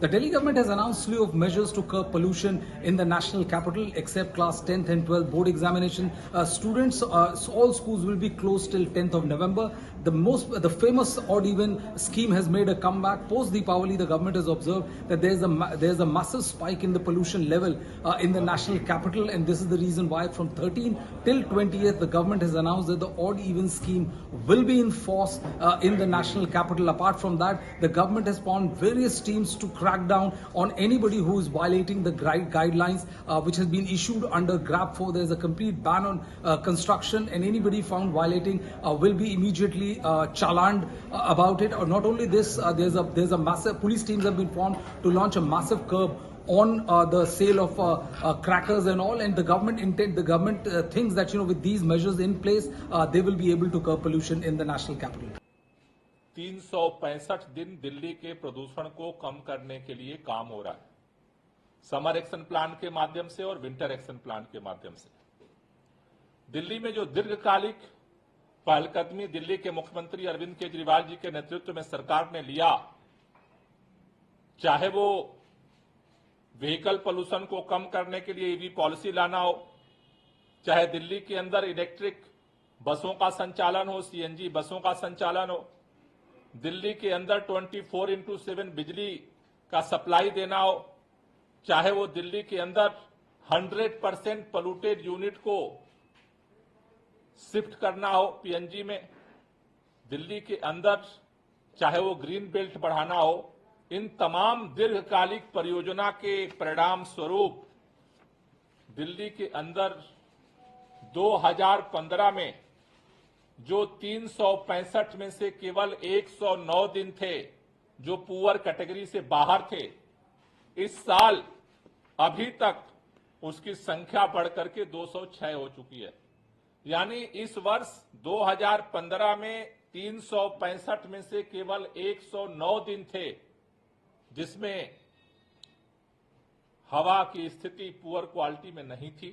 The Delhi government has announced a slew of measures to curb pollution in the national capital, except class 10th and 12th board examination. Students, all schools will be closed till 10th of November. The famous odd even scheme has made a comeback. Post Deepavali, the government has observed that there's a massive spike in the pollution level in the national capital, and this is the reason why from 13th till 20th the government has announced that the odd even scheme will be in force in the national capital. Apart from that, the government has formed various teams to crack down on anybody who is violating the guidelines which has been issued under GRAP 4. There is a complete ban on construction, and anybody found violating will be immediately challaned about it. Or not only this, there's a massive police teams have been formed to launch a massive curb on the sale of crackers and all, and the government thinks that with these measures in place they will be able to curb pollution in the national capital. 365 दिन दिल्ली के प्रदूषण को कम करने के लिए काम हो रहा है, समर एक्शन प्लान के माध्यम से और विंटर एक्शन प्लान के माध्यम से। दिल्ली में जो दीर्घकालिक पहलकदमी दिल्ली के मुख्यमंत्री अरविंद केजरीवाल जी के नेतृत्व में सरकार ने लिया, चाहे वो व्हीकल पोल्यूशन को कम करने के लिए ईवी पॉलिसी लाना हो, चाहे दिल्ली के अंदर इलेक्ट्रिक बसों का संचालन हो, सीएनजी बसों का संचालन हो, दिल्ली के अंदर 24/7 बिजली का सप्लाई देना हो, चाहे वो दिल्ली के अंदर 100% पोल्यूटेड यूनिट को शिफ्ट करना हो पीएनजी में, दिल्ली के अंदर चाहे वो ग्रीन बेल्ट बढ़ाना हो, इन तमाम दीर्घकालिक परियोजना के परिणाम स्वरूप दिल्ली के अंदर 2015 में जो 365 में से केवल 109 दिन थे जो पुअर कैटेगरी से बाहर थे, इस साल अभी तक उसकी संख्या बढ़कर के 206 हो चुकी है। यानी इस वर्ष 2015 में 365 में से केवल 109 दिन थे जिसमें हवा की स्थिति पुअर क्वालिटी में नहीं थी।